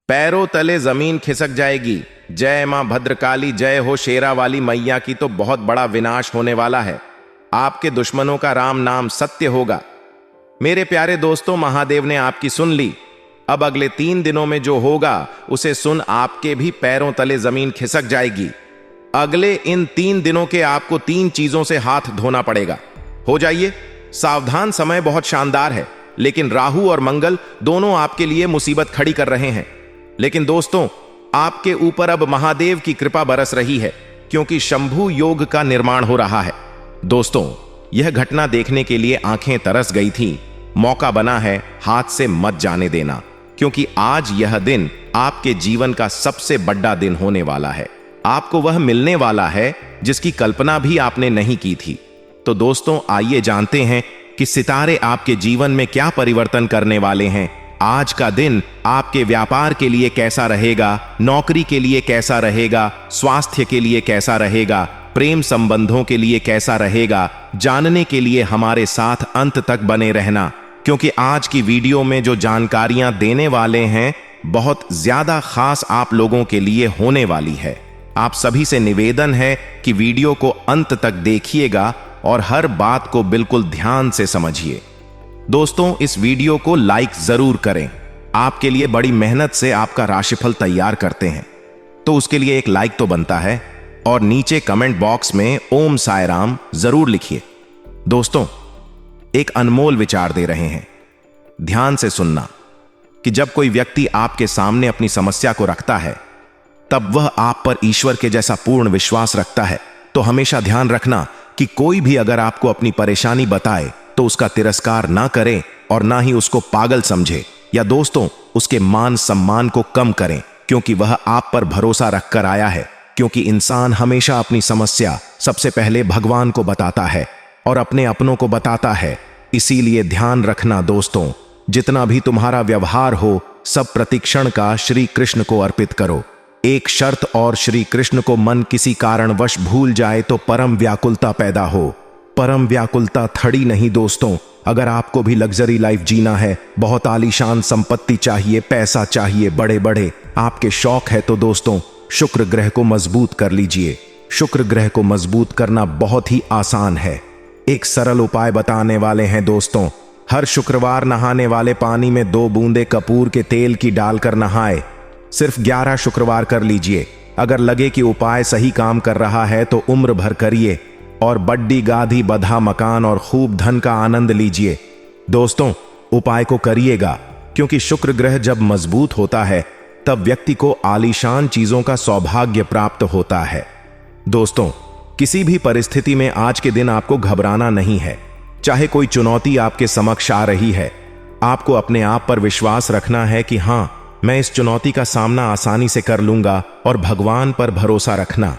पैरों तले जमीन खिसक जाएगी। जय मां भद्रकाली, जय हो शेरा वाली मैया की। तो बहुत बड़ा विनाश होने वाला है। आपके दुश्मनों का राम नाम सत्य होगा। मेरे प्यारे दोस्तों, महादेव ने आपकी सुन ली। अब अगले 3 दिनों में जो होगा उसे सुन आपके भी पैरों तले जमीन खिसक जाएगी। अगले इन 3 दिनों के आपको 3 चीजों से हाथ धोना पड़ेगा। हो जाइए सावधान। समय बहुत शानदार है, लेकिन राहु और मंगल दोनों आपके लिए मुसीबत खड़ी कर रहे हैं। लेकिन दोस्तों, आपके ऊपर अब महादेव की कृपा बरस रही है, क्योंकि शंभु योग का निर्माण हो रहा है। दोस्तों, यह घटना देखने के लिए आंखें तरस गई थी। मौका बना है, हाथ से मत जाने देना, क्योंकि आज यह दिन आपके जीवन का सबसे बड़ा दिन होने वाला है। आपको वह मिलने वाला है जिसकी कल्पना भी आपने नहीं की थी। तो दोस्तों, आइए जानते हैं कि सितारे आपके जीवन में क्या परिवर्तन करने वाले हैं। आज का दिन आपके व्यापार के लिए कैसा रहेगा, नौकरी के लिए कैसा रहेगा, स्वास्थ्य के लिए कैसा रहेगा, प्रेम संबंधों के लिए कैसा रहेगा, जानने के लिए हमारे साथ अंत तक बने रहना, क्योंकि आज की वीडियो में जो जानकारियां देने वाले हैं बहुत ज्यादा खास आप लोगों के लिए होने वाली है। आप सभी से निवेदन है कि वीडियो को अंत तक देखिएगा और हर बात को बिल्कुल ध्यान से समझिए। दोस्तों, इस वीडियो को लाइक जरूर करें। आपके लिए बड़ी मेहनत से आपका राशिफल तैयार करते हैं, तो उसके लिए एक लाइक तो बनता है। और नीचे कमेंट बॉक्स में ओम साई राम जरूर लिखिए। दोस्तों, एक अनमोल विचार दे रहे हैं। ध्यान से सुनना कि जब कोई व्यक्ति आपके सामने अपनी समस्या को रखता है, तब वह आप पर ईश्वर के जैसा पूर्ण विश्वास रखता है। तो हमेशा ध्यान रखना कि कोई भी अगर आपको अपनी परेशानी बताए तो उसका तिरस्कार ना करें और ना ही उसको पागल समझे, या दोस्तों उसके मान सम्मान को कम करें, क्योंकि वह आप पर भरोसा रखकर आया है। क्योंकि इंसान हमेशा अपनी समस्या सबसे पहले भगवान को बताता है और अपने अपनों को बताता है। इसीलिए ध्यान रखना दोस्तों, जितना भी तुम्हारा व्यवहार हो, सब प्रतिक्षण का श्री कृष्ण को अर्पित करो। एक शर्त और, श्री कृष्ण को मन किसी कारणवश भूल जाए तो परम व्याकुलता पैदा हो। परम व्याकुलता थड़ी नहीं दोस्तों। अगर आपको भी लग्जरी लाइफ जीना है, बहुत आलीशान संपत्ति चाहिए, पैसा चाहिए, बड़े बड़े आपके शौक है, तो दोस्तों शुक्र ग्रह को मजबूत कर लीजिए। शुक्र ग्रह को मजबूत करना बहुत ही आसान है। एक सरल उपाय बताने वाले हैं दोस्तों। हर शुक्रवार नहाने वाले पानी में 2 बूंदे कपूर के तेल की डालकर नहाए। सिर्फ 11 शुक्रवार कर लीजिए। अगर लगे कि उपाय सही काम कर रहा है तो उम्र भर करिए और बड्डी गाधी बधा मकान और खूब धन का आनंद लीजिए। दोस्तों, उपाय को करिएगा, क्योंकि शुक्र ग्रह जब मजबूत होता है तब व्यक्ति को आलीशान चीजों का सौभाग्य प्राप्त होता है। दोस्तों, किसी भी परिस्थिति में आज के दिन आपको घबराना नहीं है। चाहे कोई चुनौती आपके समक्ष आ रही है, आपको अपने आप पर विश्वास रखना है कि हां, मैं इस चुनौती का सामना आसानी से कर लूंगा, और भगवान पर भरोसा रखना।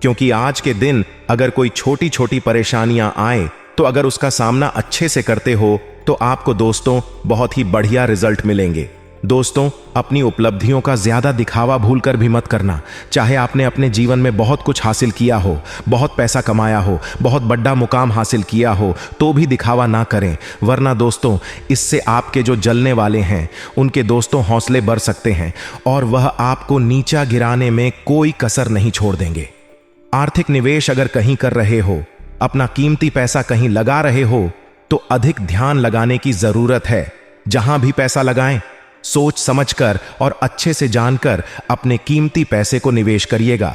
क्योंकि आज के दिन अगर कोई छोटी छोटी परेशानियां आए, तो अगर उसका सामना अच्छे से करते हो तो आपको दोस्तों बहुत ही बढ़िया रिजल्ट मिलेंगे। दोस्तों, अपनी उपलब्धियों का ज्यादा दिखावा भूलकर भी मत करना। चाहे आपने अपने जीवन में बहुत कुछ हासिल किया हो, बहुत पैसा कमाया हो, बहुत बड़ा मुकाम हासिल किया हो, तो भी दिखावा ना करें, वरना दोस्तों इससे आपके जो जलने वाले हैं उनके दोस्तों हौसले बढ़ सकते हैं और वह आपको नीचा गिराने में कोई कसर नहीं छोड़ देंगे। आर्थिक निवेश अगर कहीं कर रहे हो, अपना कीमती पैसा कहीं लगा रहे हो, तो अधिक ध्यान लगाने की जरूरत है। जहां भी पैसा लगाएं, सोच समझकर और अच्छे से जानकर अपने कीमती पैसे को निवेश करिएगा।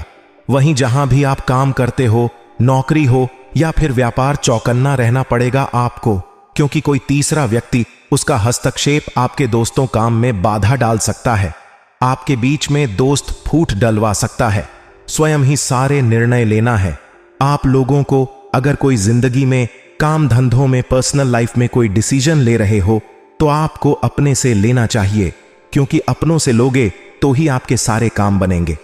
वहीं जहां भी आप काम करते हो, नौकरी हो या फिर व्यापार, चौकन्ना रहना पड़ेगा आपको, क्योंकि कोई तीसरा व्यक्ति, उसका हस्तक्षेप आपके दोस्तों काम में बाधा डाल सकता है। आपके बीच में दोस्त फूट डलवा सकता है। स्वयं ही सारे निर्णय लेना है। आप लोगों को अगर कोई जिंदगी में, काम धंधों में, पर्सनल लाइफ में कोई डिसीजन ले रहे हो, तो आपको अपने से लेना चाहिए, क्योंकि अपनों से लोगे तो ही आपके सारे काम बनेंगे।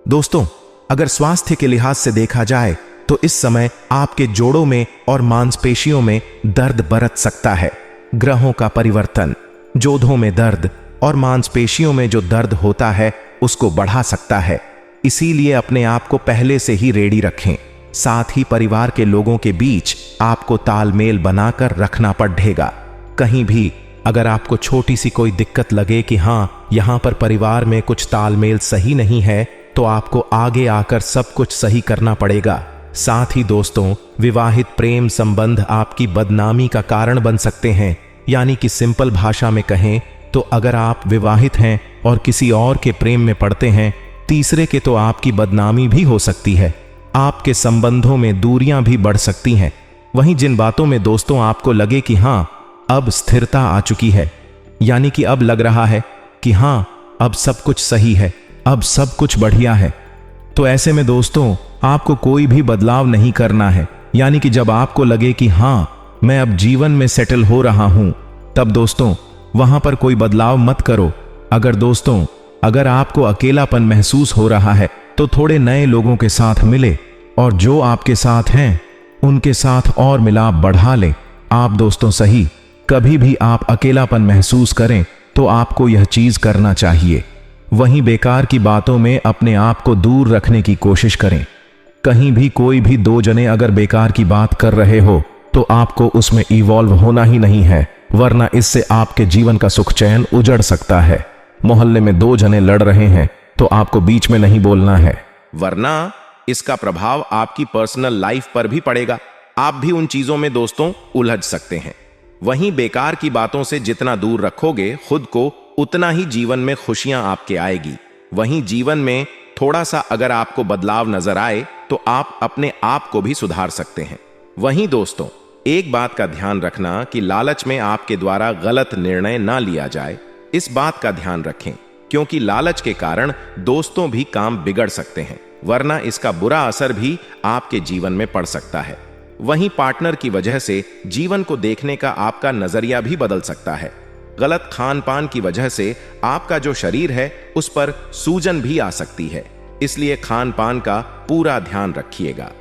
दोस्तों, अगर स्वास्थ्य के लिहाज से देखा जाए तो इस समय आपके जोड़ों में और मांसपेशियों में दर्द बरत सकता है। ग्रहों का परिवर्तन जोड़ों में दर्द और मांसपेशियों में जो दर्द होता है उसको बढ़ा सकता है। इसीलिए अपने आप को पहले से ही रेडी रखें। साथ ही परिवार के लोगों के बीच आपको तालमेल बनाकर रखना पड़ेगा। कहीं भी अगर आपको छोटी सी कोई दिक्कत लगे कि हाँ, यहाँ पर परिवार में कुछ तालमेल सही नहीं है, तो आपको आगे आकर सब कुछ सही करना पड़ेगा। साथ ही दोस्तों, विवाहित प्रेम संबंध आपकी बदनामी का कारण बन सकते हैं। यानी कि सिंपल भाषा में कहें तो अगर आप विवाहित हैं और किसी और के प्रेम में पड़ते हैं, तीसरे के, तो आपकी बदनामी भी हो सकती है। आपके संबंधों में दूरियां भी बढ़ सकती हैं। वहीं जिन बातों में दोस्तों आपको लगे कि हाँ, अब स्थिरता आ चुकी है, यानी कि अब लग रहा है कि हाँ, अब सब कुछ सही है, अब सब कुछ बढ़िया है, तो ऐसे में दोस्तों आपको कोई भी बदलाव नहीं करना है। यानी कि जब आपको लगे कि हाँ, मैं अब जीवन में सेटल हो रहा हूं, तब दोस्तों वहां पर कोई बदलाव मत करो। अगर आपको अकेलापन महसूस हो रहा है तो थोड़े नए लोगों के साथ मिले और जो आपके साथ हैं उनके साथ और मिलाप बढ़ा लें। आप दोस्तों सही, कभी भी आप अकेलापन महसूस करें तो आपको यह चीज करना चाहिए। वहीं बेकार की बातों में अपने आप को दूर रखने की कोशिश करें। कहीं भी कोई भी दो जने अगर बेकार की बात कर रहे हो तो आपको उसमें इवॉल्व होना ही नहीं है, वरना इससे आपके जीवन का सुख चैन उजड़ सकता है। मोहल्ले में दो जने लड़ रहे हैं तो आपको बीच में नहीं बोलना है, वरना इसका प्रभाव आपकी पर्सनल लाइफ पर भी पड़ेगा। आप भी उन चीजों में दोस्तों उलझ सकते हैं। वहीं बेकार की बातों से जितना दूर रखोगे खुद को, उतना ही जीवन में खुशियां आपके आएगी। वहीं जीवन में थोड़ा सा अगर आपको बदलाव नजर आए तो आप अपने आप को भी सुधार सकते हैं। वहीं दोस्तों एक बात का ध्यान रखना कि लालच में आपके द्वारा गलत निर्णय ना लिया जाए। इस बात का ध्यान रखें, क्योंकि लालच के कारण दोस्तों भी काम बिगड़ सकते हैं, वरना इसका बुरा असर भी आपके जीवन में पड़ सकता है। वहीं पार्टनर की वजह से जीवन को देखने का आपका नजरिया भी बदल सकता है। गलत खान पान की वजह से आपका जो शरीर है उस पर सूजन भी आ सकती है, इसलिए खान पान का पूरा ध्यान रखिएगा।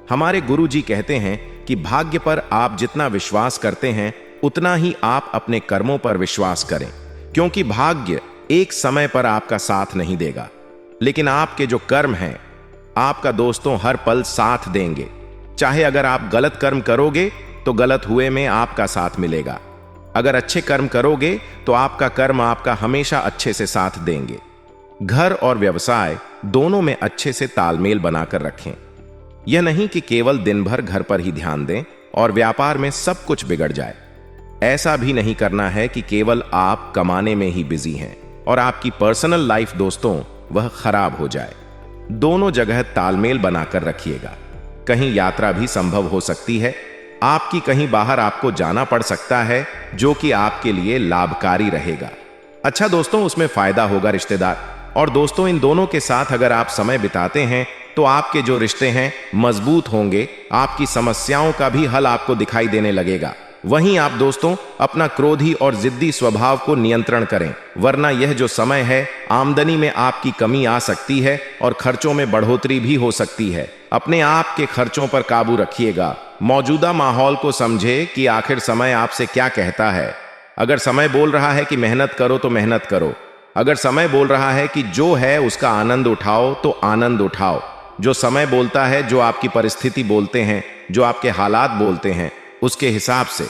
हमारे गुरुजी कहते हैं कि भाग्य पर आप जितना विश्वास करते हैं उतना ही आप अपने कर्मों पर विश्वास करें, क्योंकि भाग्य एक समय पर आपका साथ नहीं देगा, लेकिन आपके जो कर्म हैं आपका दोस्तों हर पल साथ देंगे। चाहे अगर आप गलत कर्म करोगे तो गलत हुए में आपका साथ मिलेगा, अगर अच्छे कर्म करोगे तो आपका कर्म आपका हमेशा अच्छे से साथ देंगे। घर और व्यवसाय दोनों में अच्छे से तालमेल बनाकर रखें। यह नहीं कि केवल दिन भर घर पर ही ध्यान दें और व्यापार में सब कुछ बिगड़ जाए। ऐसा भी नहीं करना है कि केवल आप कमाने में ही बिजी हैं और आपकी पर्सनल लाइफ दोस्तों वह खराब हो जाए। दोनों जगह तालमेल बनाकर रखिएगा। कहीं यात्रा भी संभव हो सकती है, आपकी कहीं बाहर आपको जाना पड़ सकता है, जो कि आपके लिए लाभकारी रहेगा। अच्छा दोस्तों, उसमें फायदा होगा रिश्तेदार और दोस्तों। इन दोनों के साथ अगर आप समय बिताते हैं तो आपके जो रिश्ते हैं मजबूत होंगे, आपकी समस्याओं का भी हल आपको दिखाई देने लगेगा। वहीं आप दोस्तों अपना क्रोधी और जिद्दी स्वभाव को नियंत्रण करें, वरना यह जो समय है आमदनी में आपकी कमी आ सकती है और खर्चों में बढ़ोतरी भी हो सकती है। अपने आप के खर्चों पर काबू रखिएगा। मौजूदा माहौल को समझे कि आखिर समय आपसे क्या कहता है। अगर समय बोल रहा है कि मेहनत करो तो मेहनत करो, अगर समय बोल रहा है कि जो है उसका आनंद उठाओ तो आनंद उठाओ। जो समय बोलता है, जो आपकी परिस्थिति बोलते हैं, जो आपके हालात बोलते हैं, उसके हिसाब से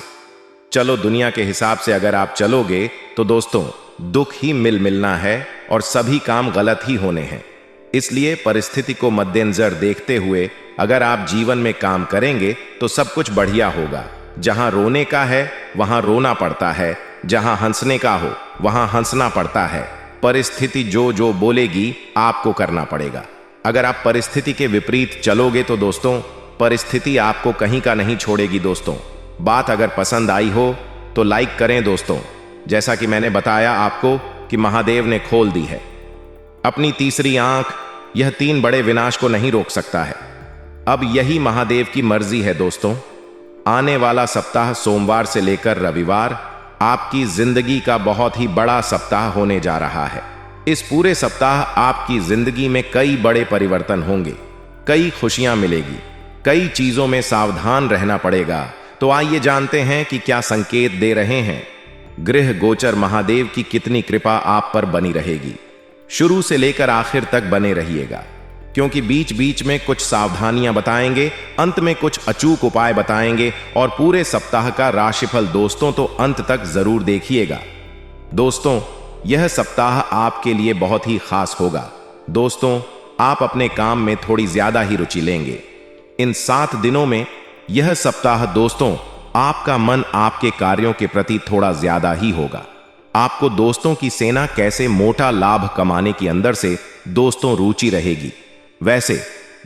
चलो। दुनिया के हिसाब से अगर आप चलोगे तो दोस्तों दुख ही मिलना है और सभी काम गलत ही होने हैं। इसलिए परिस्थिति को मद्देनजर देखते हुए अगर आप जीवन में काम करेंगे तो सब कुछ बढ़िया होगा। जहां रोने का है वहां रोना पड़ता है, जहां हंसने का हो वहां हंसना पड़ता है। परिस्थिति जो बोलेगी आपको करना पड़ेगा। अगर आप परिस्थिति के विपरीत चलोगे तो दोस्तों परिस्थिति आपको कहीं का नहीं छोड़ेगी। दोस्तों बात अगर पसंद आई हो तो लाइक करें दोस्तों। जैसा कि मैंने बताया आपको कि महादेव ने खोल दी है अपनी तीसरी आंख, यह 3 बड़े विनाश को नहीं रोक सकता है। अब यही महादेव की मर्जी है दोस्तों। आने वाला सप्ताह सोमवार से लेकर रविवार आपकी जिंदगी का बहुत ही बड़ा सप्ताह होने जा रहा है। इस पूरे सप्ताह आपकी जिंदगी में कई बड़े परिवर्तन होंगे, कई खुशियां मिलेगी, कई चीजों में सावधान रहना पड़ेगा। तो आइए जानते हैं कि क्या संकेत दे रहे हैं। गृह गोचर महादेव की कितनी कृपा आप पर बनी रहेगी। शुरू से लेकर आखिर तक बने रहिएगा। क्योंकि बीच बीच में कुछ सावधानियां बताएंगे, अंत में कुछ अचूक उपाय बताएंगे और पूरे सप्ताह का राशिफल दोस्तों तो अंत तक जरूर देखिएगा। दोस्तों, यह सप्ताह आपके लिए बहुत ही खास होगा। दोस्तों, आप अपने काम में थोड़ी ज्यादा ही रुचि लेंगे। इन 7 दिनों में यह सप्ताह दोस्तों, आपका मन आपके कार्यों के प्रति थोड़ा ज्यादा ही होगा। आपको दोस्तों की सेना कैसे मोटा लाभ कमाने की अंदर से दोस्तों रुचि रहेगी। वैसे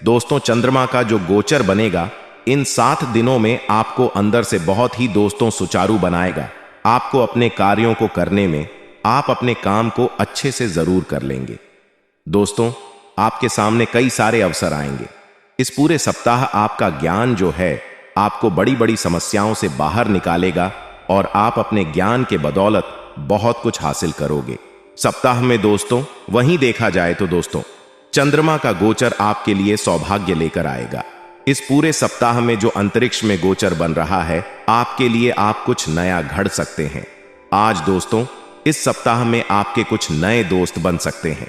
दोस्तों, चंद्रमा का जो गोचर बनेगा इन 7 दिनों में आपको अंदर से बहुत ही दोस्तों सुचारू बनाएगा। आपको अपने कार्यों को करने में आप अपने काम को अच्छे से जरूर कर लेंगे। दोस्तों, आपके सामने कई सारे अवसर आएंगे। इस पूरे सप्ताह आपका ज्ञान जो है आपको बड़ी बड़ी समस्याओं से बाहर निकालेगा और आप अपने ज्ञान के बदौलत बहुत कुछ हासिल करोगे। सप्ताह में दोस्तों, वहीं देखा जाए तो दोस्तों, चंद्रमा का गोचर आपके लिए सौभाग्य लेकर आएगा। इस पूरे सप्ताह में जो अंतरिक्ष में गोचर बन रहा है आपके लिए आप कुछ नया घड़ सकते हैं। आज दोस्तों, इस सप्ताह में आपके कुछ नए दोस्त बन सकते हैं।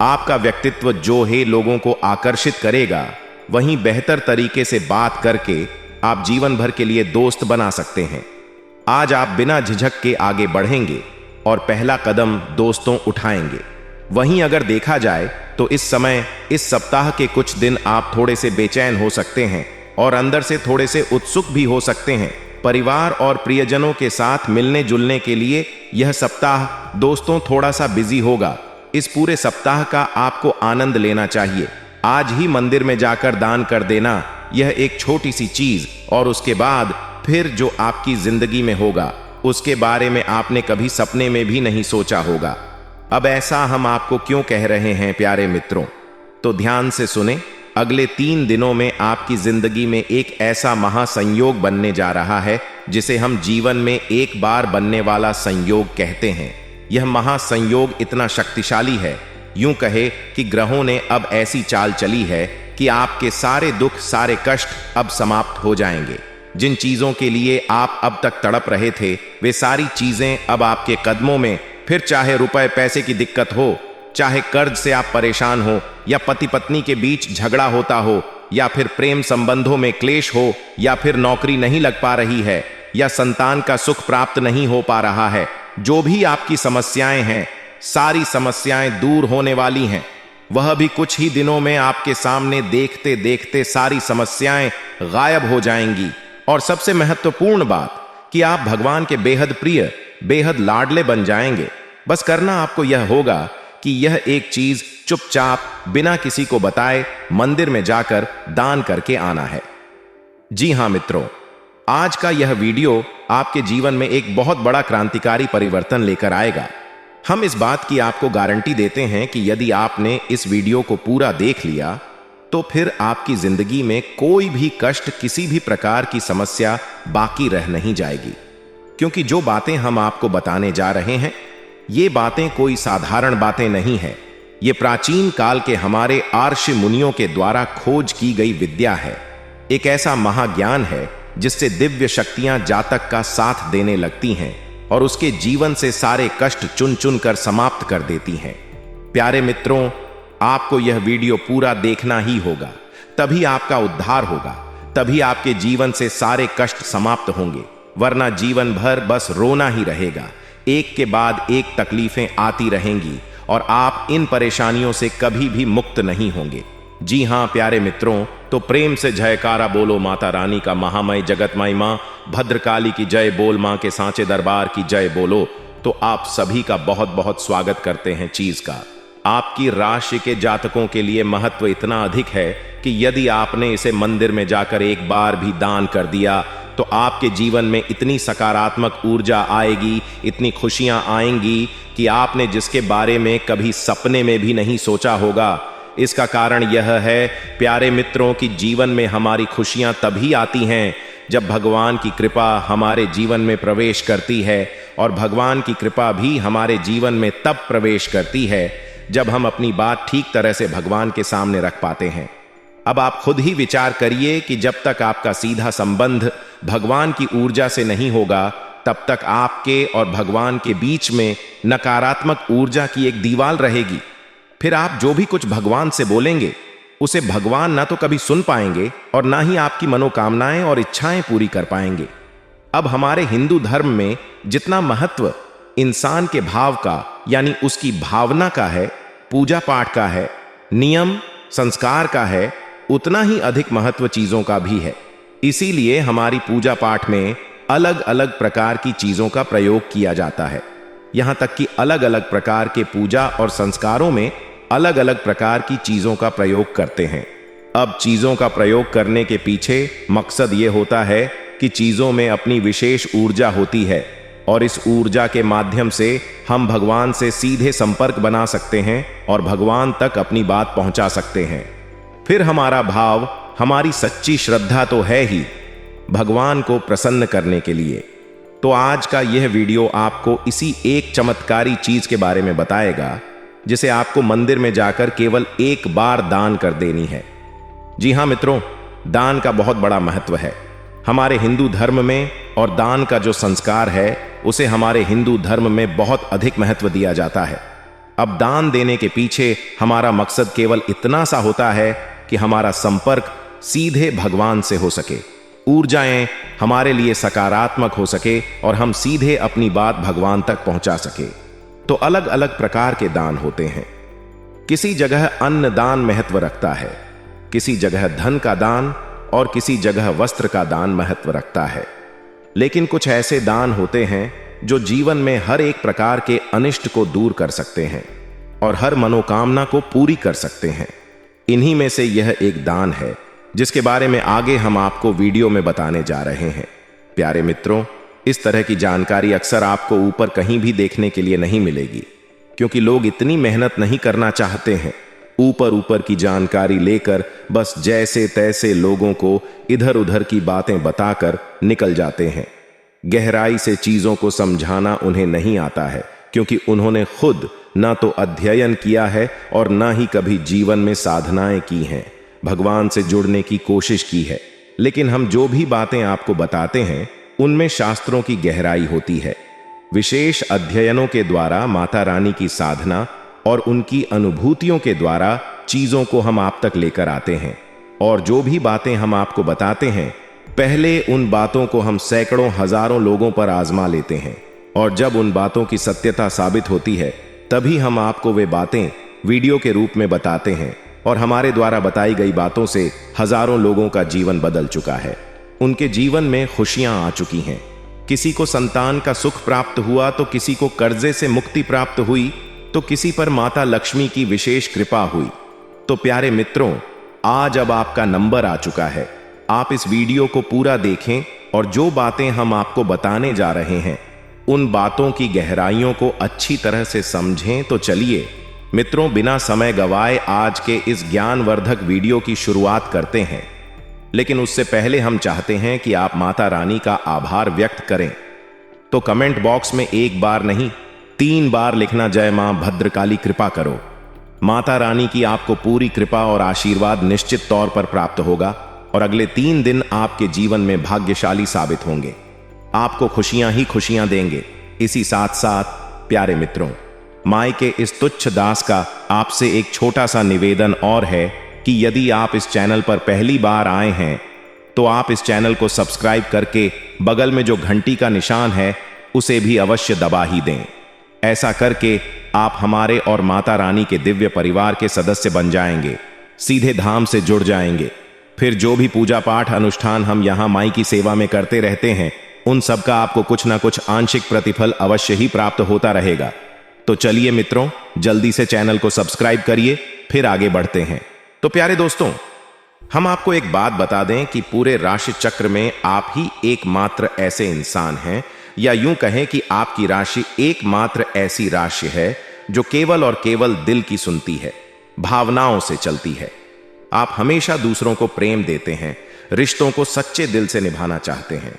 आपका व्यक्तित्व जो है लोगों को आकर्षित करेगा, वहीं बेहतर तरीके से बात करके आप जीवन भर के लिए दोस्त बना सकते हैं। आज आप बिना झिझक के आगे बढ़ेंगे और पहला कदम दोस्तों उठाएंगे। वहीं अगर देखा जाए तो इस समय, इस सप्ताह के कुछ दिन आप थोड़े से बेचैन हो सकते हैं और अंदर से थोड़े से उत्सुक भी हो सकते हैं। परिवार और प्रियजनों के साथ मिलने जुलने के लिए यह सप्ताह दोस्तों थोड़ा सा बिजी होगा। इस पूरे सप्ताह का आपको आनंद लेना चाहिए। आज ही मंदिर में जाकर दान कर देना, यह एक छोटी सी चीज, और उसके बाद फिर जो आपकी जिंदगी में होगा उसके बारे में आपने कभी सपने में भी नहीं सोचा होगा। अब ऐसा हम आपको क्यों कह रहे हैं प्यारे मित्रों, तो ध्यान से सुने। अगले 3 दिनों में आपकी जिंदगी में एक ऐसा महासंयोग बनने जा रहा है जिसे हम जीवन में एक बार बनने वाला संयोग कहते हैं। यह महासंयोग इतना शक्तिशाली है, यूं कहे कि ग्रहों ने अब ऐसी चाल चली है कि आपके सारे दुख, सारे कष्ट अब समाप्त हो जाएंगे। जिन चीजों के लिए आप अब तक तड़प रहे थे वे सारी चीजें अब आपके कदमों में। फिर चाहे रुपए पैसे की दिक्कत हो, चाहे कर्ज से आप परेशान हो, या पति पत्नी के बीच झगड़ा होता हो, या फिर प्रेम संबंधों में क्लेश हो, या फिर नौकरी नहीं लग पा रही है, या संतान का सुख प्राप्त नहीं हो पा रहा है, जो भी आपकी समस्याएं हैं, सारी समस्याएं दूर होने वाली हैं। वह भी कुछ ही दिनों में आपके सामने देखते देखते सारी समस्याएं गायब हो जाएंगी। और सबसे महत्वपूर्ण बात कि आप भगवान के बेहद प्रिय, बेहद लाडले बन जाएंगे। बस करना आपको यह होगा कि यह एक चीज चुपचाप बिना किसी को बताए मंदिर में जाकर दान करके आना है। जी हां मित्रों, आज का यह वीडियो आपके जीवन में एक बहुत बड़ा क्रांतिकारी परिवर्तन लेकर आएगा। हम इस बात की आपको गारंटी देते हैं कि यदि आपने इस वीडियो को पूरा देख लिया तो फिर आपकी जिंदगी में कोई भी कष्ट, किसी भी प्रकार की समस्या बाकी रह नहीं जाएगी। क्योंकि जो बातें हम आपको बताने जा रहे हैं, ये बातें कोई साधारण बातें नहीं है। ये प्राचीन काल के हमारे आर्षि मुनियों के द्वारा खोज की गई विद्या है। एक ऐसा महाज्ञान है जिससे दिव्य शक्तियां जातक का साथ देने लगती हैं और उसके जीवन से सारे कष्ट चुन चुन कर समाप्त कर देती हैं। प्यारे मित्रों, आपको यह वीडियो पूरा देखना ही होगा, तभी आपका उद्धार होगा, तभी आपके जीवन से सारे कष्ट समाप्त होंगे। वरना जीवन भर बस रोना ही रहेगा। एक के बाद एक तकलीफें आती रहेंगी और आप इन परेशानियों से कभी भी मुक्त नहीं होंगे। जी हां प्यारे मित्रों, तो प्रेम से जयकारा बोलो माता रानी का, महामय जगतमय मां भद्रकाली की जय बोल, मां के सांचे दरबार की जय बोलो। तो आप सभी का बहुत बहुत स्वागत करते हैं चीज का। आपकी राशि के जातकों के लिए महत्व इतना अधिक है कि यदि आपने इसे मंदिर में जाकर एक बार भी दान कर दिया तो आपके जीवन में इतनी सकारात्मक ऊर्जा आएगी, इतनी खुशियां आएंगी कि आपने जिसके बारे में कभी सपने में भी नहीं सोचा होगा। इसका कारण यह है प्यारे मित्रों कि जीवन में हमारी खुशियां तभी आती हैं जब भगवान की कृपा हमारे जीवन में प्रवेश करती है, और भगवान की कृपा भी हमारे जीवन में तब प्रवेश करती है जब हम अपनी बात ठीक तरह से भगवान के सामने रख पाते हैं। अब आप खुद ही विचार करिए कि जब तक आपका सीधा संबंध भगवान की ऊर्जा से नहीं होगा, तब तक आपके और भगवान के बीच में नकारात्मक ऊर्जा की एक दीवार रहेगी। फिर आप जो भी कुछ भगवान से बोलेंगे उसे भगवान ना तो कभी सुन पाएंगे और ना ही आपकी मनोकामनाएं और इच्छाएं पूरी कर पाएंगे। अब हमारे हिंदू धर्म में जितना महत्व इंसान के भाव का यानी उसकी भावना का है, पूजा पाठ का है, नियम संस्कार का है, उतना ही अधिक महत्व चीजों का भी है। इसीलिए हमारी पूजा पाठ में अलग अलग प्रकार की चीजों का प्रयोग किया जाता है। यहां तक कि अलग अलग प्रकार के पूजा और संस्कारों में अलग अलग प्रकार की चीजों का प्रयोग करते हैं। अब चीजों का प्रयोग करने के पीछे मकसद यह होता है कि चीजों में अपनी विशेष ऊर्जा होती है और इस ऊर्जा के माध्यम से हम भगवान से सीधे संपर्क बना सकते हैं और भगवान तक अपनी बात पहुंचा सकते हैं। फिर हमारा भाव, हमारी सच्ची श्रद्धा तो है ही भगवान को प्रसन्न करने के लिए। तो आज का यह वीडियो आपको इसी एक चमत्कारी चीज के बारे में बताएगा जिसे आपको मंदिर में जाकर केवल एक बार दान कर देनी है। जी हां मित्रों, दान का बहुत बड़ा महत्व है हमारे हिंदू धर्म में और दान का जो संस्कार है उसे हमारे हिंदू धर्म में बहुत अधिक महत्व दिया जाता है। अब दान देने के पीछे हमारा मकसद केवल इतना सा होता है कि हमारा संपर्क सीधे भगवान से हो सके, ऊर्जाएं हमारे लिए सकारात्मक हो सके और हम सीधे अपनी बात भगवान तक पहुंचा सके। तो अलग अलग प्रकार के दान होते हैं। किसी जगह अन्न दान महत्व रखता है, किसी जगह धन का दान और किसी जगह वस्त्र का दान महत्व रखता है। लेकिन कुछ ऐसे दान होते हैं जो जीवन में हर एक प्रकार के अनिष्ट को दूर कर सकते हैं और हर मनोकामना को पूरी कर सकते हैं। इन्हीं में से यह एक दान है जिसके बारे में आगे हम आपको वीडियो में बताने जा रहे हैं। प्यारे मित्रों, इस तरह की जानकारी अक्सर आपको ऊपर कहीं भी देखने के लिए नहीं मिलेगी, क्योंकि लोग इतनी मेहनत नहीं करना चाहते हैं। ऊपर ऊपर की जानकारी लेकर बस जैसे तैसे लोगों को इधर उधर की बातें बताकर निकल जाते हैं। गहराई से चीजों को समझाना उन्हें नहीं आता है, क्योंकि उन्होंने खुद ना तो अध्ययन किया है और ना ही कभी जीवन में साधनाएं की हैं, भगवान से जुड़ने की कोशिश की है। लेकिन हम जो भी बातें आपको बताते हैं उनमें शास्त्रों की गहराई होती है। विशेष अध्ययनों के द्वारा माता रानी की साधना और उनकी अनुभूतियों के द्वारा चीजों को हम आप तक लेकर आते हैं। और जो भी बातें हम आपको बताते हैं, पहले उन बातों को हम सैकड़ों हजारों लोगों पर आजमा लेते हैं और जब उन बातों की सत्यता साबित होती है तभी हम आपको वे बातें वीडियो के रूप में बताते हैं। और हमारे द्वारा बताई गई बातों से हजारों लोगों का जीवन बदल चुका है, उनके जीवन में खुशियां आ चुकी हैं। किसी को संतान का सुख प्राप्त हुआ तो किसी को कर्जे से मुक्ति प्राप्त हुई तो किसी पर माता लक्ष्मी की विशेष कृपा हुई। तो प्यारे मित्रों, आज अब आपका नंबर आ चुका है। आप इस वीडियो को पूरा देखें और जो बातें हम आपको बताने जा रहे हैं उन बातों की गहराइयों को अच्छी तरह से समझें। तो चलिए मित्रों, बिना समय गवाए आज के इस ज्ञानवर्धक वीडियो की शुरुआत करते हैं। लेकिन उससे पहले हम चाहते हैं कि आप माता रानी का आभार व्यक्त करें। तो कमेंट बॉक्स में एक बार नहीं 3 बार लिखना, जय मां भद्रकाली कृपा करो। माता रानी की आपको पूरी कृपा और आशीर्वाद निश्चित तौर पर प्राप्त होगा और अगले 3 दिन आपके जीवन में भाग्यशाली साबित होंगे, आपको खुशियां ही खुशियां देंगे। इसी साथ साथ प्यारे मित्रों, माई के इस तुच्छ दास का आपसे एक छोटा सा निवेदन और है कि यदि आप इस चैनल पर पहली बार आए हैं तो आप इस चैनल को सब्सक्राइब करके बगल में जो घंटी का निशान है उसे भी अवश्य दबा ही दें। ऐसा करके आप हमारे और माता रानी के दिव्य परिवार के सदस्य बन जाएंगे, सीधे धाम से जुड़ जाएंगे। फिर जो भी पूजा पाठ अनुष्ठान हम यहाँ माई की सेवा में करते रहते हैं उन सब का आपको कुछ ना कुछ आंशिक प्रतिफल अवश्य ही प्राप्त होता रहेगा। तो चलिए मित्रों, जल्दी से चैनल को सब्सक्राइब करिए, फिर आगे बढ़ते हैं। तो प्यारे दोस्तों, हम आपको एक बात बता दें कि पूरे राशि चक्र में आप ही एकमात्र ऐसे इंसान हैं, या यूं कहें कि आपकी राशि एकमात्र ऐसी राशि है जो केवल और केवल दिल की सुनती है, भावनाओं से चलती है। आप हमेशा दूसरों को प्रेम देते हैं, रिश्तों को सच्चे दिल से निभाना चाहते हैं।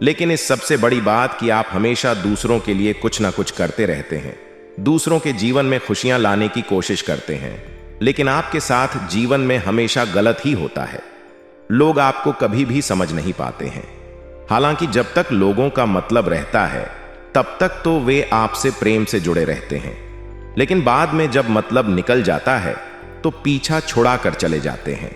लेकिन इस सबसे बड़ी बात कि आप हमेशा दूसरों के लिए कुछ ना कुछ करते रहते हैं, दूसरों के जीवन में खुशियां लाने की कोशिश करते हैं, लेकिन आपके साथ जीवन में हमेशा गलत ही होता है। लोग आपको कभी भी समझ नहीं पाते हैं। हालांकि जब तक लोगों का मतलब रहता है तब तक तो वे आपसे प्रेम से जुड़े रहते हैं, लेकिन बाद में जब मतलब निकल जाता है तो पीछा छुड़ा कर चले जाते हैं।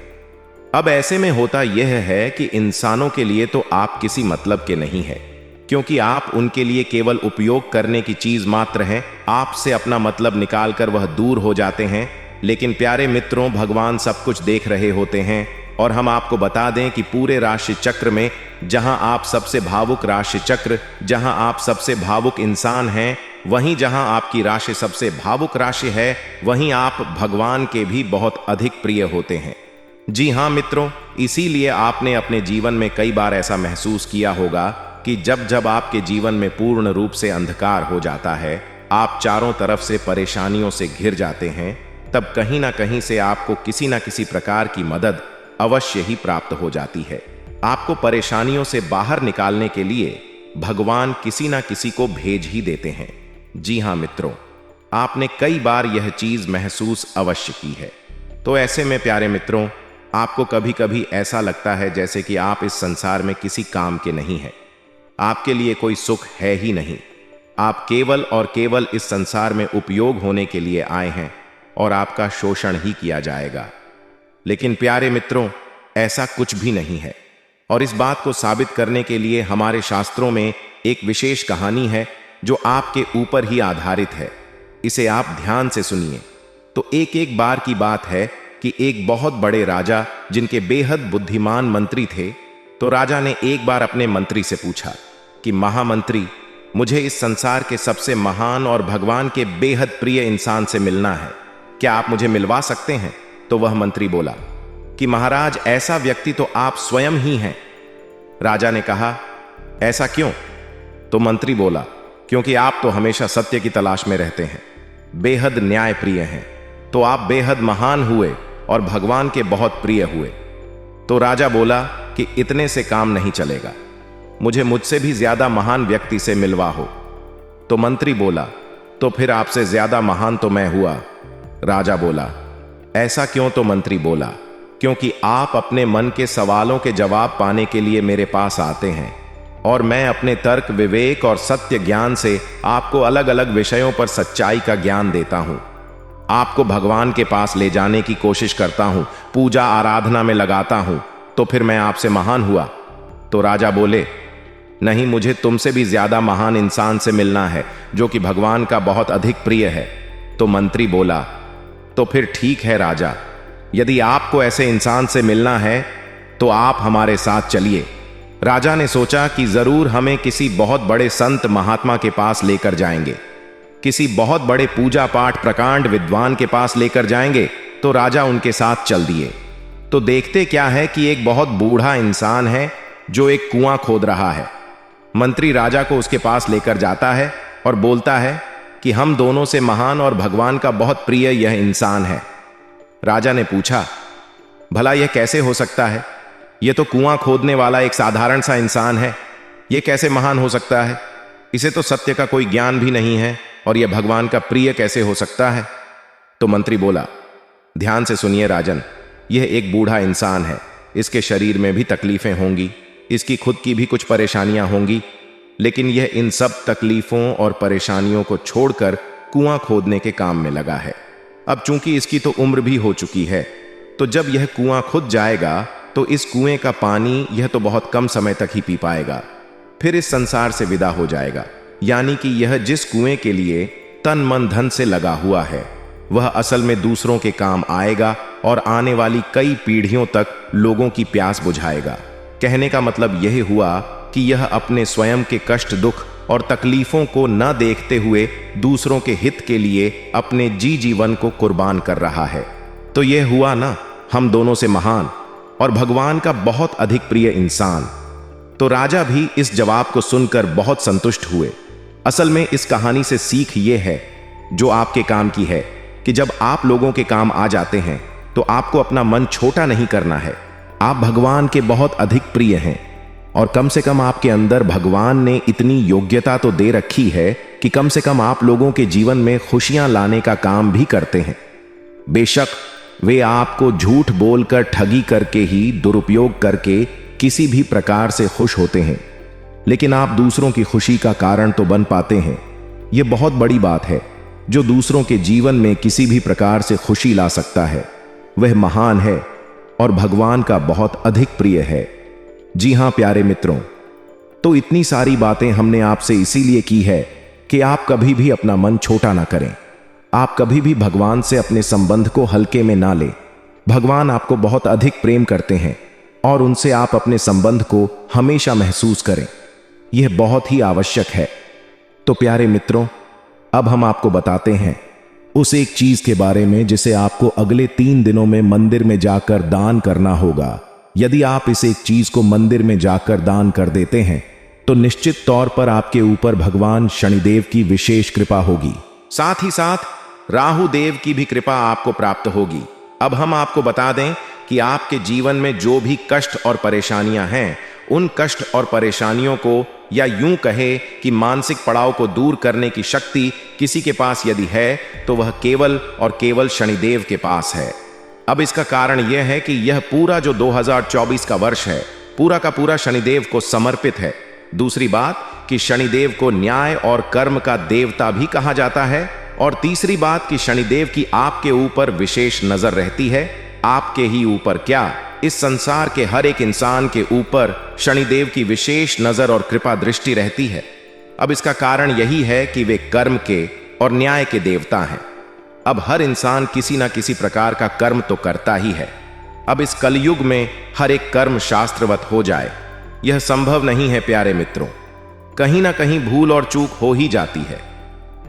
अब ऐसे में होता यह है कि इंसानों के लिए तो आप किसी मतलब के नहीं है, क्योंकि आप उनके लिए केवल उपयोग करने की चीज मात्र हैं। आपसे अपना मतलब निकालकर वह दूर हो जाते हैं। लेकिन प्यारे मित्रों, भगवान सब कुछ देख रहे होते हैं। और हम आपको बता दें कि पूरे राशि चक्र में जहां आप सबसे भावुक राशि चक्र, जहां आप सबसे भावुक इंसान हैं, वहीं जहां आपकी राशि सबसे भावुक राशि है, वहीं आप भगवान के भी बहुत अधिक प्रिय होते हैं। जी हाँ मित्रों, इसीलिए आपने अपने जीवन में कई बार ऐसा महसूस किया होगा कि जब जब आपके जीवन में पूर्ण रूप से अंधकार हो जाता है, आप चारों तरफ से परेशानियों से घिर जाते हैं, तब कहीं ना कहीं से आपको किसी ना किसी प्रकार की मदद अवश्य ही प्राप्त हो जाती है। आपको परेशानियों से बाहर निकालने के लिए भगवान किसी ना किसी को भेज ही देते हैं। जी हाँ मित्रों, आपने कई बार यह चीज महसूस अवश्य की है। तो ऐसे में प्यारे मित्रों, आपको कभी कभी ऐसा लगता है जैसे कि आप इस संसार में किसी काम के नहीं हैं, आपके लिए कोई सुख है ही नहीं, आप केवल और केवल इस संसार में उपयोग होने के लिए आए हैं और आपका शोषण ही किया जाएगा। लेकिन प्यारे मित्रों, ऐसा कुछ भी नहीं है। और इस बात को साबित करने के लिए हमारे शास्त्रों में एक विशेष कहानी है जो आपके ऊपर ही आधारित है। इसे आप ध्यान से सुनिए। तो एक बार की बात है कि एक बहुत बड़े राजा, जिनके बेहद बुद्धिमान मंत्री थे, तो राजा ने एक बार अपने मंत्री से पूछा कि महामंत्री, मुझे इस संसार के सबसे महान और भगवान के बेहद प्रिय इंसान से मिलना है, क्या आप मुझे मिलवा सकते हैं? तो वह मंत्री बोला कि महाराज, ऐसा व्यक्ति तो आप स्वयं ही हैं। राजा ने कहा, ऐसा क्यों? तो मंत्री बोला, क्योंकि आप तो हमेशा सत्य की तलाश में रहते हैं, बेहद न्याय प्रिय हैं, तो आप बेहद महान हुए और भगवान के बहुत प्रिय हुए। तो राजा बोला कि इतने से काम नहीं चलेगा, मुझे मुझसे भी ज्यादा महान व्यक्ति से मिलवा हो। तो मंत्री बोला, तो फिर आपसे ज्यादा महान तो मैं हुआ। राजा बोला, ऐसा क्यों? तो मंत्री बोला, क्योंकि आप अपने मन के सवालों के जवाब पाने के लिए मेरे पास आते हैं और मैं अपने तर्क, विवेक और सत्य ज्ञान से आपको अलग अलग विषयों पर सच्चाई का ज्ञान देता हूं, आपको भगवान के पास ले जाने की कोशिश करता हूं, पूजा आराधना में लगाता हूं, तो फिर मैं आपसे महान हुआ? तो राजा बोले, नहीं, मुझे तुमसे भी ज्यादा महान इंसान से मिलना है जो कि भगवान का बहुत अधिक प्रिय है। तो मंत्री बोला, तो फिर ठीक है राजा, यदि आपको ऐसे इंसान से मिलना है तो आप हमारे साथ चलिए। राजा ने सोचा कि जरूर हमें किसी बहुत बड़े संत महात्मा के पास लेकर जाएंगे, किसी बहुत बड़े पूजा पाठ प्रकांड विद्वान के पास लेकर जाएंगे। तो राजा उनके साथ चल दिए। तो देखते क्या है कि एक बहुत बूढ़ा इंसान है जो एक कुआं खोद रहा है। मंत्री राजा को उसके पास लेकर जाता है और बोलता है कि हम दोनों से महान और भगवान का बहुत प्रिय यह इंसान है। राजा ने पूछा, भला यह कैसे हो सकता है? यह तो कुआं खोदने वाला एक साधारण सा इंसान है, यह कैसे महान हो सकता है? इसे तो सत्य का कोई ज्ञान भी नहीं है और यह भगवान का प्रिय कैसे हो सकता है? तो मंत्री बोला, ध्यान से सुनिए राजन, यह एक बूढ़ा इंसान है, इसके शरीर में भी तकलीफें होंगी, इसकी खुद की भी कुछ परेशानियां होंगी, लेकिन यह इन सब तकलीफों और परेशानियों को छोड़कर कुआं खोदने के काम में लगा है। अब चूंकि इसकी तो उम्र भी हो चुकी है, तो जब यह कुआं खुद जाएगा तो इस कुएं का पानी यह तो बहुत कम समय तक ही पी पाएगा, फिर इस संसार से विदा हो जाएगा। यानी कि यह जिस कुएं के लिए तन मन धन से लगा हुआ है, वह असल में दूसरों के काम आएगा और आने वाली कई पीढ़ियों तक लोगों की प्यास बुझाएगा। कहने का मतलब यह हुआ कि यह अपने स्वयं के कष्ट, दुख और तकलीफों को न देखते हुए दूसरों के हित के लिए अपने जीवन को कुर्बान कर रहा है। तो यह हुआ ना, हम दोनों से महान और भगवान का बहुत अधिक प्रिय इंसान। तो राजा भी इस जवाब को सुनकर बहुत संतुष्ट हुए। असल में इस कहानी से सीख ये है, जो आपके काम की है, कि जब आप लोगों के काम आ जाते हैं तो आपको अपना मन छोटा नहीं करना है। आप भगवान के बहुत अधिक प्रिय हैं और कम से कम आपके अंदर भगवान ने इतनी योग्यता तो दे रखी है कि कम से कम आप लोगों के जीवन में खुशियां लाने का काम भी करते हैं। बेशक वे आपको झूठ बोलकर, ठगी करके ही, दुरुपयोग करके किसी भी प्रकार से खुश होते हैं, लेकिन आप दूसरों की खुशी का कारण तो बन पाते हैं। यह बहुत बड़ी बात है। जो दूसरों के जीवन में किसी भी प्रकार से खुशी ला सकता है, वह महान है और भगवान का बहुत अधिक प्रिय है। जी हां प्यारे मित्रों, तो इतनी सारी बातें हमने आपसे इसीलिए की है कि आप कभी भी अपना मन छोटा ना करें। आप कभी भी भगवान से अपने संबंध को हल्के में ना लें। भगवान आपको बहुत अधिक प्रेम करते हैं और उनसे आप अपने संबंध को हमेशा महसूस करें। यह बहुत ही आवश्यक है। तो प्यारे मित्रों, अब हम आपको बताते हैं उस एक चीज के बारे में जिसे आपको अगले 3 दिनों में मंदिर में जाकर दान करना होगा। यदि आप इस एक चीज को मंदिर में जाकर दान कर देते हैं तो निश्चित तौर पर आपके ऊपर भगवान शनिदेव की विशेष कृपा होगी। साथ ही साथ राहु देव की भी कृपा आपको प्राप्त होगी। अब हम आपको बता दें कि आपके जीवन में जो भी कष्ट और परेशानियां हैं, उन कष्ट और परेशानियों को, या यूं कहे कि मानसिक पड़ाव को दूर करने की शक्ति किसी के पास यदि है तो वह केवल और केवल शनिदेव के पास है। अब इसका कारण यह है कि यह पूरा जो 2024 का वर्ष है, पूरा का पूरा शनिदेव को समर्पित है। दूसरी बात कि शनिदेव को न्याय और कर्म का देवता भी कहा जाता है। और तीसरी बात कि शनिदेव की आपके ऊपर विशेष नजर रहती है। आपके ही ऊपर क्या, इस संसार के हर एक इंसान के ऊपर शनिदेव की विशेष नजर और कृपा दृष्टि रहती है। अब इसका कारण यही है कि वे कर्म के और न्याय के देवता हैं। अब हर इंसान किसी ना किसी प्रकार का कर्म तो करता ही है। अब इस कलयुग में हर एक कर्म शास्त्रवत हो जाए, यह संभव नहीं है प्यारे मित्रों। कहीं ना कहीं भूल और चूक हो ही जाती है,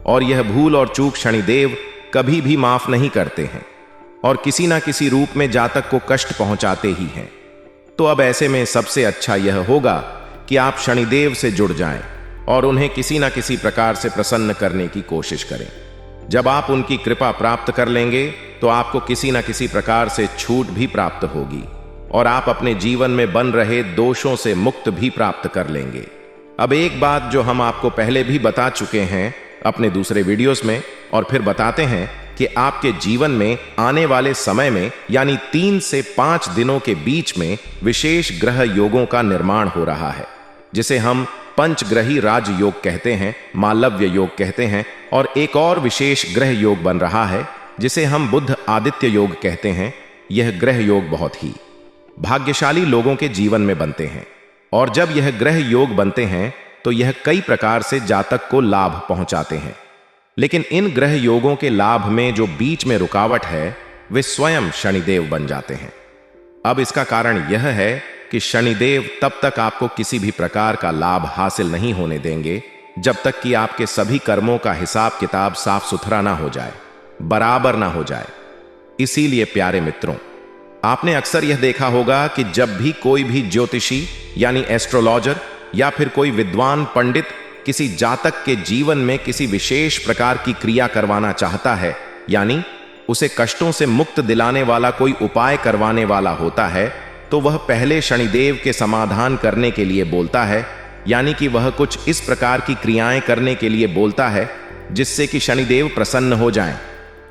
और यह भूल और चूक शनिदेव कभी भी माफ नहीं करते हैं और किसी ना किसी रूप में जातक को कष्ट पहुंचाते ही हैं। तो अब ऐसे में सबसे अच्छा यह होगा कि आप शनिदेव से जुड़ जाएं और उन्हें किसी ना किसी प्रकार से प्रसन्न करने की कोशिश करें। जब आप उनकी कृपा प्राप्त कर लेंगे तो आपको किसी ना किसी प्रकार से छूट भी प्राप्त होगी और आप अपने जीवन में बन रहे दोषों से मुक्त भी प्राप्त कर लेंगे। अब एक बात जो हम आपको पहले भी बता चुके हैं अपने दूसरे वीडियोस में, और फिर बताते हैं कि आपके जीवन में आने वाले समय में यानी 3 से 5 दिनों के बीच में विशेष ग्रह योगों का निर्माण हो रहा है, जिसे हम पंचग्रही राजयोग कहते हैं, मालव्य योग कहते हैं, और एक और विशेष ग्रह योग बन रहा है जिसे हम बुध आदित्य योग कहते हैं। यह ग्रह योग बहुत ही भाग्यशाली लोगों के जीवन में बनते हैं, और जब यह ग्रह योग बनते हैं तो यह कई प्रकार से जातक को लाभ पहुंचाते हैं। लेकिन इन ग्रह योगों के लाभ में जो बीच में रुकावट है, वे स्वयं शनिदेव बन जाते हैं। अब इसका कारण यह है कि शनिदेव तब तक आपको किसी भी प्रकार का लाभ हासिल नहीं होने देंगे जब तक कि आपके सभी कर्मों का हिसाब किताब साफ सुथरा ना हो जाए, बराबर ना हो जाए। इसीलिए प्यारे मित्रों, आपने अक्सर यह देखा होगा कि जब भी कोई भी ज्योतिषी यानी एस्ट्रोलॉजर या फिर कोई विद्वान पंडित किसी जातक के जीवन में किसी विशेष प्रकार की क्रिया करवाना चाहता है, यानी उसे कष्टों से मुक्त दिलाने वाला कोई उपाय करवाने वाला होता है, तो वह पहले शनिदेव के समाधान करने के लिए बोलता है। यानी कि वह कुछ इस प्रकार की क्रियाएं करने के लिए बोलता है जिससे कि शनिदेव प्रसन्न हो जाएं,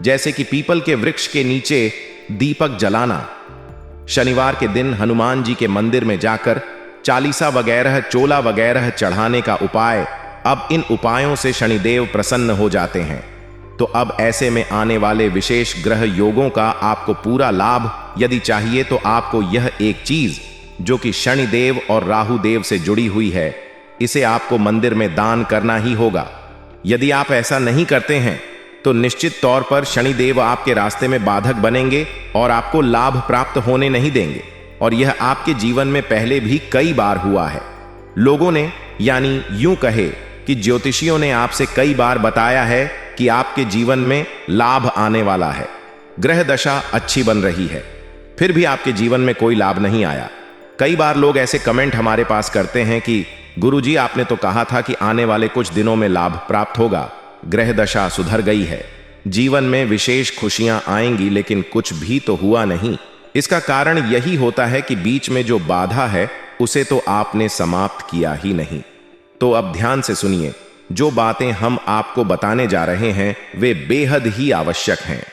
जैसे कि पीपल के वृक्ष के नीचे दीपक जलाना, शनिवार के दिन हनुमान जी के मंदिर में जाकर चालीसा वगैरह, चोला वगैरह चढ़ाने का उपाय। अब इन उपायों से शनिदेव प्रसन्न हो जाते हैं। तो अब ऐसे में आने वाले विशेष ग्रह योगों का आपको पूरा लाभ यदि चाहिए तो आपको यह एक चीज जो कि शनिदेव और राहु देव से जुड़ी हुई है, इसे आपको मंदिर में दान करना ही होगा। यदि आप ऐसा नहीं करते हैं तो निश्चित तौर पर शनिदेव आपके रास्ते में बाधक बनेंगे और आपको लाभ प्राप्त होने नहीं देंगे। और यह आपके जीवन में पहले भी कई बार हुआ है। लोगों ने, यानी यूं कहे कि ज्योतिषियों ने आपसे कई बार बताया है कि आपके जीवन में लाभ आने वाला है, ग्रह दशा अच्छी बन रही है, फिर भी आपके जीवन में कोई लाभ नहीं आया। कई बार लोग ऐसे कमेंट हमारे पास करते हैं कि गुरुजी आपने तो कहा था कि आने वाले कुछ दिनों में लाभ प्राप्त होगा, ग्रह दशा सुधर गई है, जीवन में विशेष खुशियां आएंगी, लेकिन कुछ भी तो हुआ नहीं। इसका कारण यही होता है कि बीच में जो बाधा है उसे तो आपने समाप्त किया ही नहीं। तो अब ध्यान से सुनिए, जो बातें हम आपको बताने जा रहे हैं वे बेहद ही आवश्यक हैं।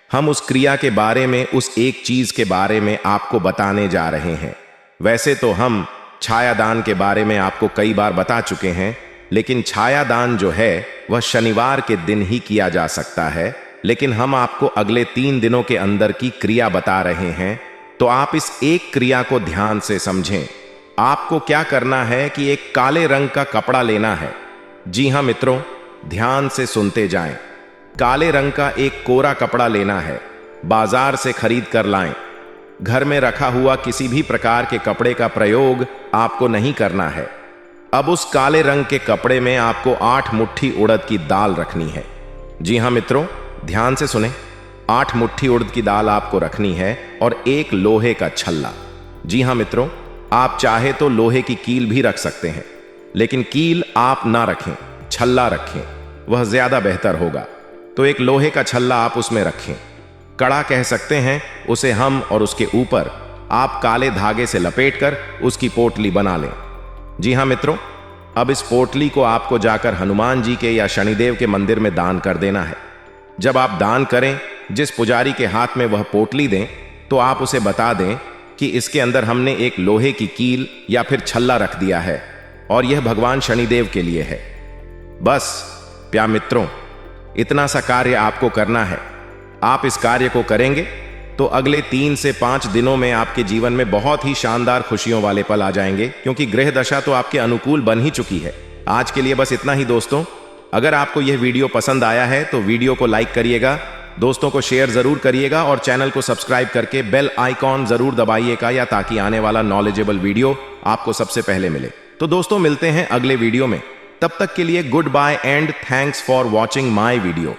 हम उस क्रिया के बारे में, उस एक चीज के बारे में आपको बताने जा रहे हैं। वैसे तो हम छायादान के बारे में आपको कई बार बता चुके हैं, लेकिन छाया दान जो है वह शनिवार के दिन ही किया जा सकता है। लेकिन हम आपको अगले 3 दिनों के अंदर की क्रिया बता रहे हैं, तो आप इस एक क्रिया को ध्यान से समझें। आपको क्या करना है कि एक काले रंग का कपड़ा लेना है। जी हां मित्रों, ध्यान से सुनते जाएं। काले रंग का एक कोरा कपड़ा लेना है, बाजार से खरीद कर लाएं। घर में रखा हुआ किसी भी प्रकार के कपड़े का प्रयोग आपको नहीं करना है। अब उस काले रंग के कपड़े में आपको 8 मुट्ठी उड़द की दाल रखनी है। जी हां मित्रों, ध्यान से सुने। 8 मुट्ठी उड़द की दाल आपको रखनी है और एक लोहे का छल्ला। जी हां मित्रों, आप चाहे तो लोहे की कील भी रख सकते हैं, लेकिन कील आप ना रखें, छल्ला रखें, वह ज्यादा बेहतर होगा। तो एक लोहे का छल्ला आप उसमें रखें, कड़ा कह सकते हैं उसे हम, और उसके ऊपर आप काले धागे से लपेटकर उसकी पोटली बना लें। जी हां मित्रों, अब इस पोटली को आपको जाकर हनुमान जी के या शनिदेव के मंदिर में दान कर देना है। जब आप दान करें, जिस पुजारी के हाथ में वह पोटली दें, तो आप उसे बता दें कि इसके अंदर हमने एक लोहे की कील या फिर छल्ला रख दिया है और यह भगवान शनिदेव के लिए है। बस प्यार मित्रों, इतना सा कार्य आपको करना है। आप इस कार्य को करेंगे तो अगले 3 से 5 दिनों में आपके जीवन में बहुत ही शानदार खुशियों वाले पल आ जाएंगे, क्योंकि ग्रह दशा तो आपके अनुकूल बन ही चुकी है। आज के लिए बस इतना ही दोस्तों। अगर आपको यह वीडियो पसंद आया है तो वीडियो को लाइक करिएगा, दोस्तों को शेयर जरूर करिएगा और चैनल को सब्सक्राइब करके बेल आइकॉन जरूर दबाइएगा, या ताकि आने वाला नॉलेजेबल वीडियो आपको सबसे पहले मिले। तो दोस्तों, मिलते हैं अगले वीडियो में। तब तक के लिए good bye and thanks for watching my video.